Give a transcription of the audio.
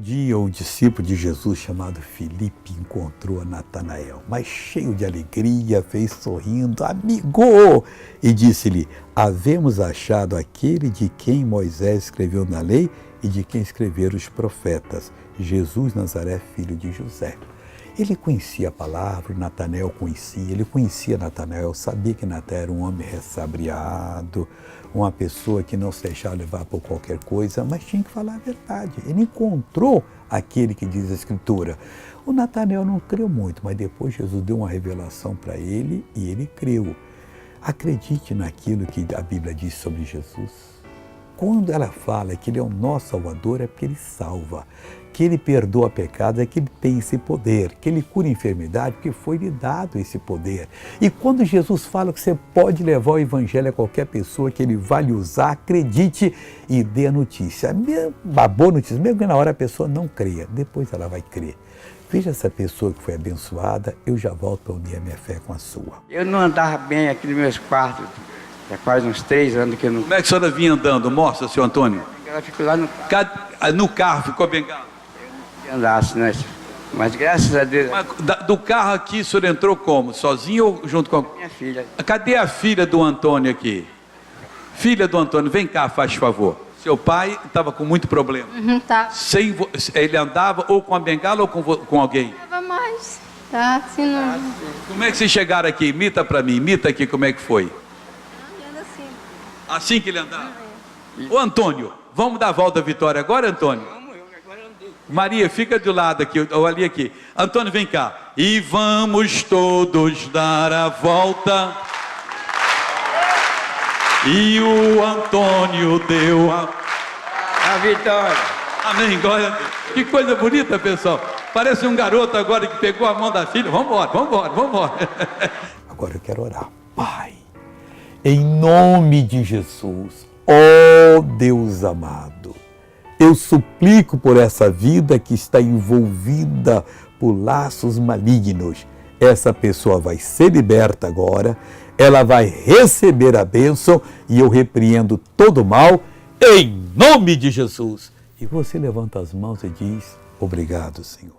dia, um discípulo de Jesus chamado Filipe encontrou Natanael, mas cheio de alegria, fez sorrindo, amigo, e disse-lhe: havemos achado aquele de quem Moisés escreveu na lei e de quem escreveram os profetas, Jesus Nazaré, filho de José. Ele conhecia a palavra, Natanael conhecia, ele conhecia Natanael, sabia que Natanael era um homem ressabiado, uma pessoa que não se deixava levar por qualquer coisa, mas tinha que falar a verdade. Ele encontrou aquele que diz a Escritura. O Natanael não creu muito, mas depois Jesus deu uma revelação para ele e ele creu. Acredite naquilo que a Bíblia diz sobre Jesus. Quando ela fala que Ele é o nosso Salvador, é porque Ele salva, que Ele perdoa pecados, é que Ele tem esse poder, que Ele cura enfermidade, porque foi-lhe dado esse poder. E quando Jesus fala que você pode levar o Evangelho a qualquer pessoa, que Ele vai lhe usar, acredite e dê a notícia. A boa notícia, mesmo que na hora a pessoa não creia, depois ela vai crer. Veja essa pessoa que foi abençoada, eu já volto para unir a minha fé com a sua. Eu não andava bem aqui nos meus quartos. Já faz uns 3 anos que eu não... Como é que a senhora vinha andando? Mostra, senhor Antônio. Ela ficou lá no carro. No carro, ficou bengala? Que andasse, né? Mas graças a Deus... Mas, do carro aqui, o senhor entrou como? Sozinho ou junto com... Minha filha. Cadê a filha do Antônio aqui? Filha do Antônio, vem cá, faz favor. Seu pai estava com muito problema. Tá. Ele andava ou com a bengala ou com alguém? Tava mais. Tá, assim não. Como é que vocês chegaram aqui? Imita para mim, imita aqui como é que foi. Anda assim. Assim que ele andava? Ô Antônio, vamos dar a volta à vitória agora, Antônio? Maria, fica do lado aqui, ou ali aqui. Antônio, vem cá. E vamos todos dar a volta. E o Antônio deu A vitória. Amém, glória a Deus. Que coisa bonita, pessoal. Parece um garoto agora que pegou a mão da filha. Vamos embora, vamos embora, vamos embora. Agora eu quero orar. Pai, em nome de Jesus, ó Deus amado, eu suplico por essa vida que está envolvida por laços malignos. Essa pessoa vai ser liberta agora, ela vai receber a bênção e eu repreendo todo o mal em nome de Jesus. E você levanta as mãos e diz: obrigado, Senhor.